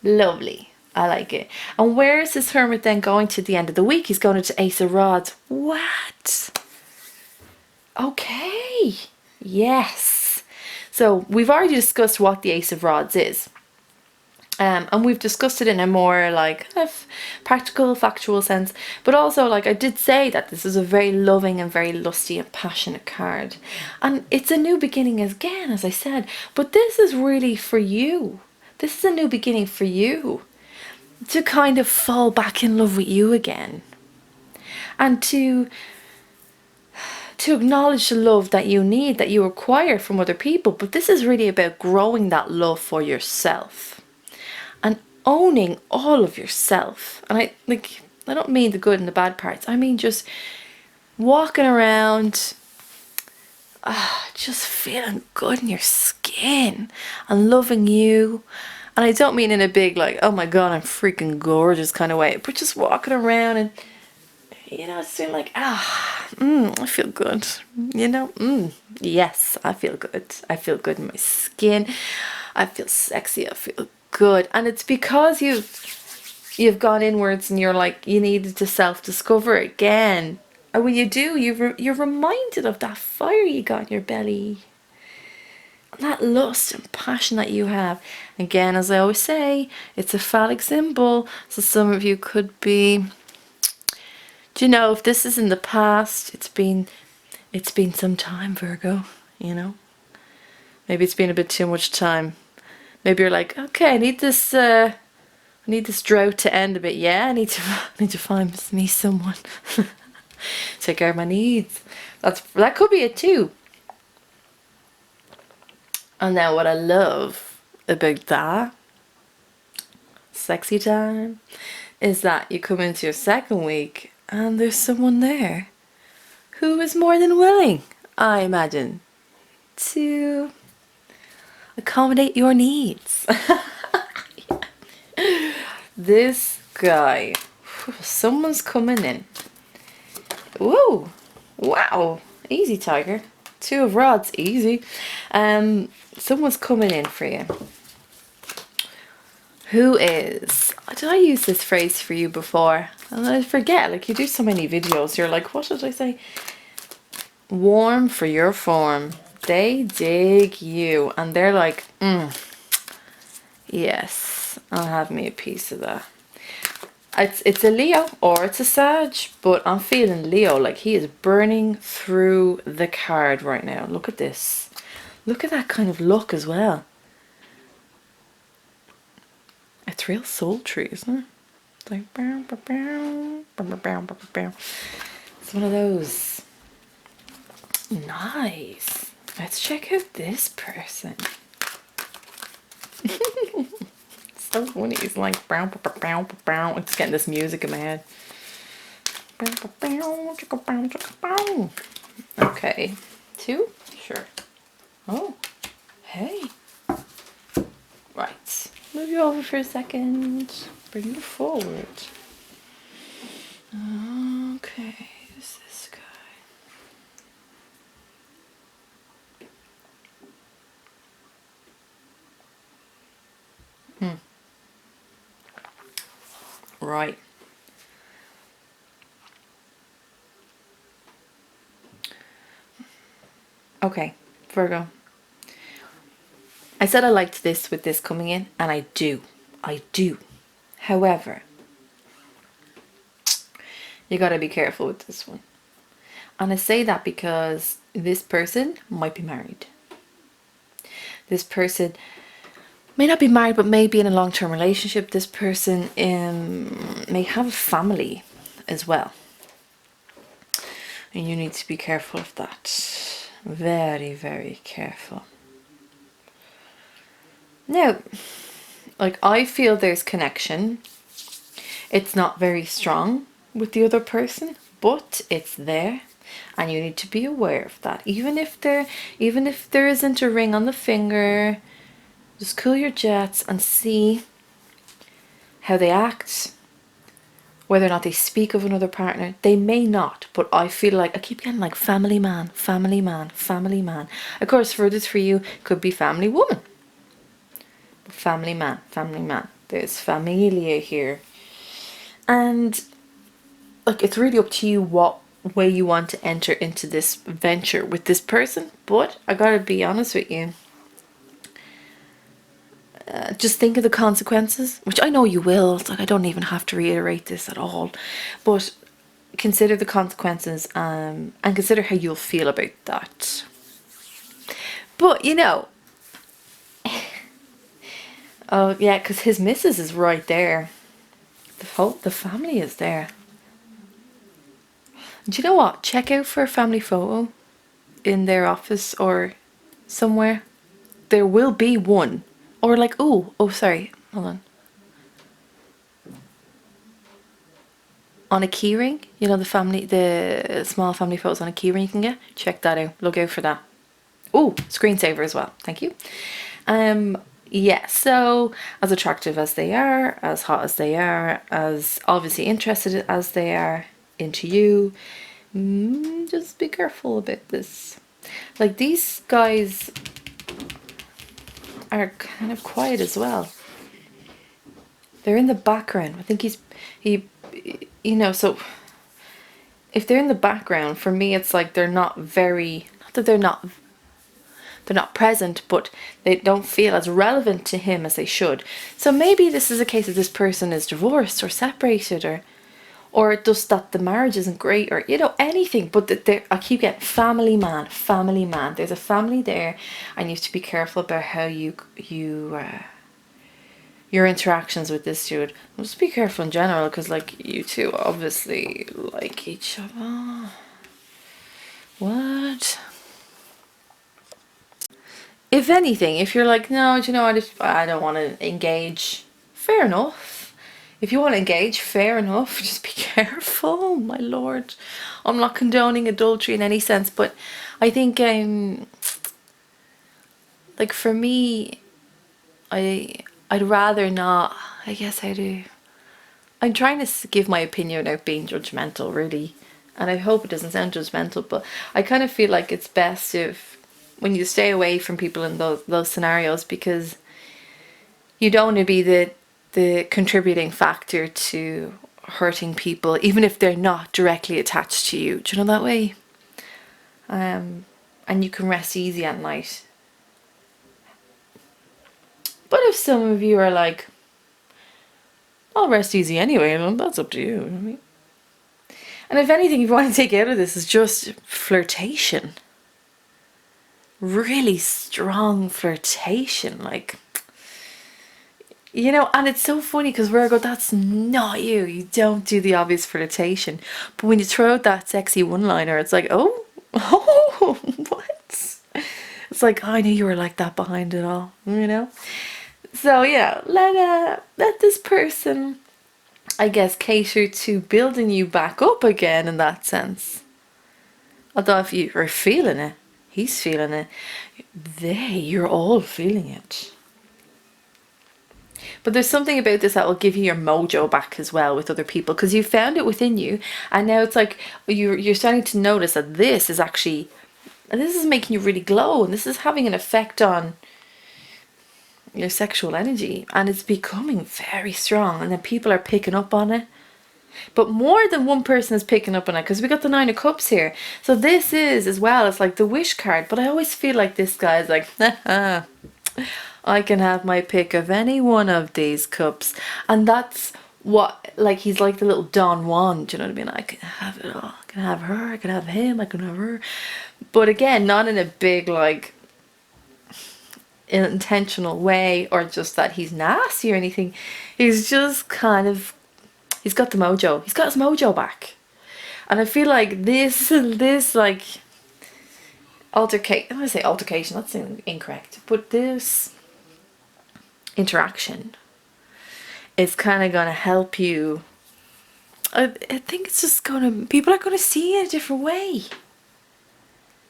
I like it. And where is this hermit then going to the end of the week? He's going into Ace of Rods. What? Okay. Yes. So we've already discussed what the Ace of Rods is. And we've discussed it in a more like kind of practical, factual sense. But also, like, I did say that this is a very loving and very lusty and passionate card. And it's a new beginning again, as I said. But this is really for you. This is a new beginning for you, to kind of fall back in love with you again, and to acknowledge the love that you need, that you require from other people. But this is really about growing that love for yourself and owning all of yourself. And I don't mean the good and the bad parts. I mean just walking around just feeling good in your skin and loving you. And I don't mean in a big, like, oh my god, I'm freaking gorgeous kind of way, but just walking around and, it's feeling like, I feel good, yes, I feel good in my skin, I feel sexy, I feel good. And it's because you've gone inwards and you're like, you needed to self-discover again. And when you do, you're reminded of that fire you got in your belly. That lust and passion that you have. Again, as I always say, it's a phallic symbol. So some of you could be, if this is in the past, it's been some time, Virgo, Maybe it's been a bit too much time. Maybe you're like, okay, I need this drought to end a bit. Yeah, I need to find me someone. Take care of my needs. That could be it too. And now what I love about that sexy time is that you come into your second week and there's someone there who is more than willing, I imagine, to accommodate your needs. This guy, someone's coming in. Woo! Wow! Easy, tiger. 2 of Rods, easy. Someone's coming in for you. Who is did I use this phrase for you before? And I forget, like you do so many videos, you're like, what did I say? Warm for your form. They dig you. And they're like, yes, I'll have me a piece of that. It's a Leo or it's a Sag, but I'm feeling Leo, like he is burning through the card right now. Look at this. Look at that kind of look as well. It's real sultry, isn't it? It's like it's one of those. Nice. Let's check out this person. So funny. It's like it's getting this music in my head. Okay. 2? Sure. Oh. Hey. Right. Move you over for a second. Bring you forward. Okay. Who's this guy? Right. Okay, Virgo. I said I liked this with this coming in, and I do. I do. However, you gotta be careful with this one. And I say that because this person might be married. This person may not be married, but may be in a long-term relationship. This person may have a family as well. And you need to be careful of that. Very, very careful. Now, like I feel there's connection. It's not very strong with the other person, but it's there. And you need to be aware of that. Even if there isn't a ring on the finger, just cool your jets and see how they act, whether or not they speak of another partner. They may not, but I feel like I keep getting like family man, family man, family man. Of course, for this for you, it could be family woman. But family man, family man. There's familia here. And like it's really up to you what way you want to enter into this venture with this person. But I gotta be honest with you. Just think of the consequences, which I know you will. It's like I don't even have to reiterate this at all, but consider the consequences and consider how you'll feel about that. But you know, oh yeah, because his missus is right there. The family is there. Do you know what? Check out for a family photo in their office or somewhere. There will be one. Or like, oh, sorry, hold on. On a keyring, you know the small family photos on a keyring you can get? Check that out, look out for that. Oh, screensaver as well, thank you. Yeah, so as attractive as they are, as hot as they are, as obviously interested as they are into you, just be careful about this. Like these guys are kind of quiet as well. They're in the background. I think he you know, so if they're in the background, for me it's like they're not very, not that they're not present, but they don't feel as relevant to him as they should. So maybe this is a case of this person is divorced or separated, or just that the marriage isn't great, or you know, anything, but that I keep getting family man, family man. There's a family there, and you have to be careful about how your interactions with this dude. Just be careful in general, because like you two obviously like each other. What? If anything, if you're like, no, do you know what, I don't want to engage, fair enough. If you want to engage, fair enough. Just be careful, oh my lord. I'm not condoning adultery in any sense, but I think, like for me, I'd rather not, I guess I do. I'm trying to give my opinion without being judgmental, really. And I hope it doesn't sound judgmental, but I kind of feel like it's best if, when you stay away from people in those scenarios, because you don't want to be the the contributing factor to hurting people, even if they're not directly attached to you. Do you know that way? And you can rest easy at night. But if some of you are like, I'll rest easy anyway, and that's up to you. You know what I mean? And if anything, if you want to take out of this, is just flirtation. Really strong flirtation, like, you know. And it's so funny because Virgo, that's not you. You don't do the obvious flirtation, but when you throw out that sexy one-liner, it's like, oh, what? It's like, oh, I knew you were like that behind it all, you know. So yeah, let this person, I guess, cater to building you back up again in that sense. Although if you are feeling it, he's feeling it, you're all feeling it. But there's something about this that will give you your mojo back as well with other people, because you found it within you, and now it's like you're starting to notice that this is making you really glow, and this is having an effect on your sexual energy, and it's becoming very strong, and then people are picking up on it. But more than one person is picking up on it, because we got the 9 of Cups here. So this is, as well, it's like the wish card. But I always feel like this guy's like, I can have my pick of any one of these cups. And that's what, like, he's like the little Don Juan, do you know what I mean? I can have it all. I can have her, I can have him, I can have her. But again, not in a big, like, intentional way, or just that he's nasty or anything. He's just kind of, he's got the mojo. He's got his mojo back. And I feel like this like altercation, I'm going to say altercation, that's incorrect, but this interaction is kind of going to help you. I think it's just going to, people are going to see it a different way.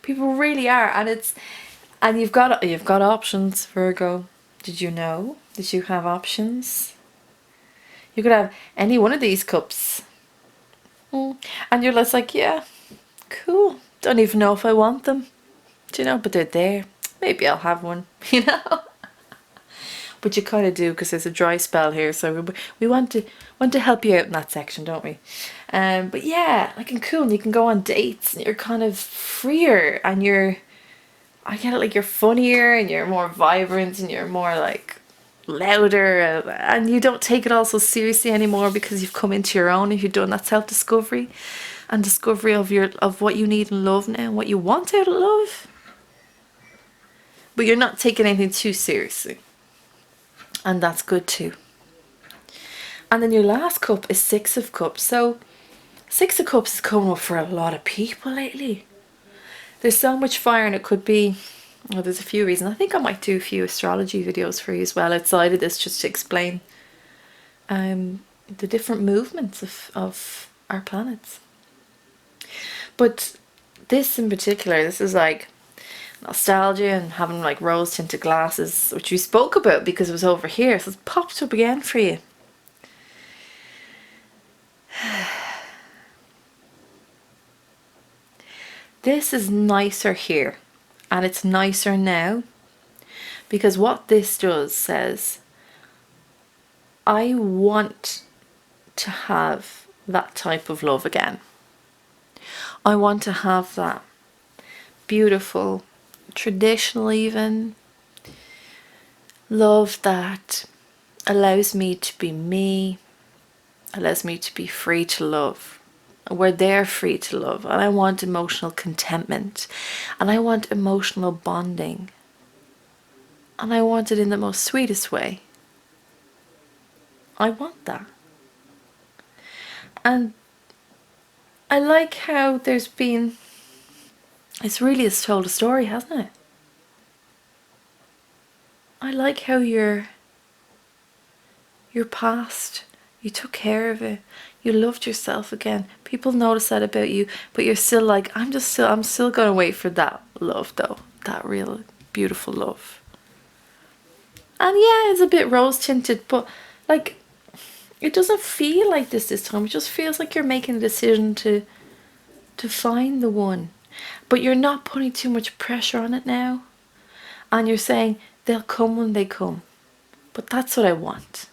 People really are. And you've got options, Virgo. Did you know? Did you have options? You could have any one of these cups. And you're just like, yeah, cool. Don't even know if I want them. Do you know? But they're there. Maybe I'll have one, you know? But you kind of do, because there's a dry spell here. So we want to help you out in that section, don't we? But yeah, like, and cool. And you can go on dates, and you're kind of freer, and I get it, like, you're funnier, and you're more vibrant, and you're more like louder, and you don't take it all so seriously anymore, because you've come into your own, and you've done that self-discovery and discovery of what you need in love now, and what you want out of love. But you're not taking anything too seriously, and that's good too. And then your last cup is 6 of Cups. So 6 of Cups is coming up for a lot of people lately. There's so much fire, and it could be, well, there's a few reasons. I think I might do a few astrology videos for you as well outside of this, just to explain the different movements of our planets. But this in particular, this is like nostalgia and having like rose tinted glasses, which we spoke about because it was over here. So it's popped up again for you. This is nicer here, and it's nicer now, because what this does says, I want to have that type of love again. I want to have that beautiful, traditional even, love that allows me to be me, allows me to be free to love. Where they're free to love. And I want emotional contentment, and I want emotional bonding, and I want it in the most sweetest way. I want that. And I like how there's been, it's really told a story, hasn't it? I like how your past, you took care of it. You loved yourself again. People notice that about you, but you're still like, I'm still gonna wait for that love though. That real beautiful love. And yeah, it's a bit rose tinted, but like, it doesn't feel like this time. It just feels like you're making a decision to find the one. But you're not putting too much pressure on it now. And you're saying, they'll come when they come. But that's what I want.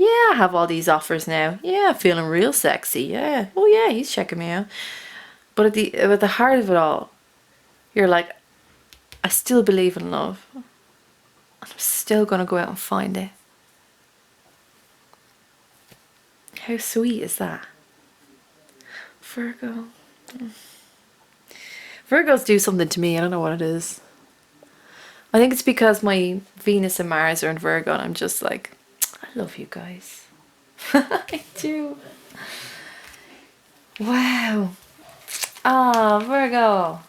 Yeah, I have all these offers now. Yeah, feeling real sexy. Yeah. Oh yeah, he's checking me out. But at the heart of it all, you're like, I still believe in love. I'm still gonna go out and find it. How sweet is that? Virgo. Virgos do something to me. I don't know what it is. I think it's because my Venus and Mars are in Virgo and I'm just like, I love you guys. I do. Wow. Ah, Virgo.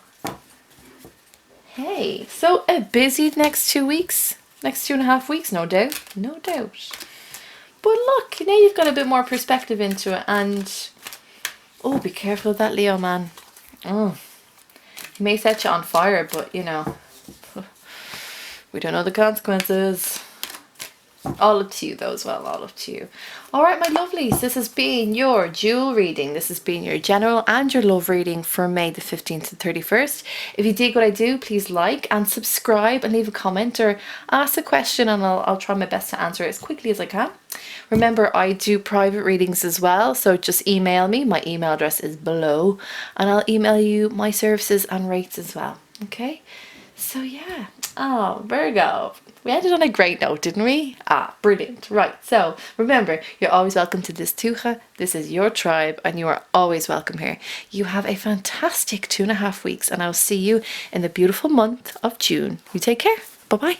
Hey, so a busy next 2 weeks. Next 2.5 weeks, no doubt. No doubt. But look, now you've got a bit more perspective into it and... Oh, be careful of that Leo man. Oh, he may set you on fire, but you know, we don't know the consequences. All up to you though as well, all up to you. Alright my lovelies, this has been your jewel reading. This has been your general and your love reading for May the 15th to 31st. If you dig what I do, please like and subscribe and leave a comment or ask a question and I'll try my best to answer it as quickly as I can. Remember, I do private readings as well, so just email me. My email address is below and I'll email you my services and rates as well. Okay, so yeah. Oh, Virgo. We ended on a great note, didn't we? Ah, brilliant. Right, so remember, you're always welcome to this Tuatha. This is your tribe and you are always welcome here. You have a fantastic 2.5 weeks and I'll see you in the beautiful month of June. You take care. Bye-bye.